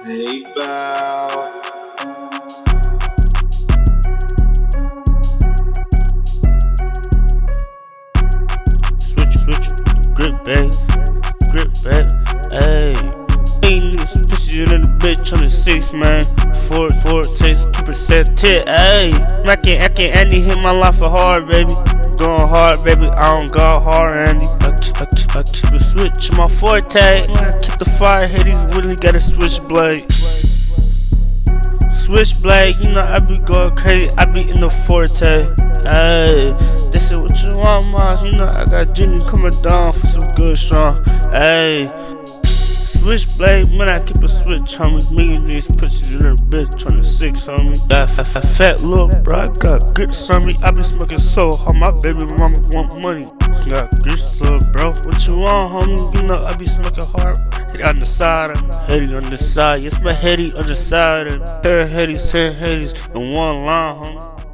Hey, Val. Switch, grip back, ayy. Ain't niggas pussy in the bitch on the 6, man. Four takes 2% tit, ayy. I can't Andy hit my life for hard, baby. Going hard, baby. I don't go hard, Andy. I keep a switch in my forte. I keep the fire, hey, these really got a switchblade. SwitchBlade, you know I be going crazy, I be in the forte. Ayy, this is what you want, Mars. You know I got Jenny coming down for some good strong. Ayy, SwitchBlade, man, I keep a switch, homie. Me and these pussies in a bitch on the 6, homie. That fat little bro, I got grits on me. I be smoking so hard, my baby mama want money. Got grits, little bro. What you want, homie? You know I be smoking hard. Heady on the side, heady on the side. Yes, my heady on the side. 10 headies in one line, homie.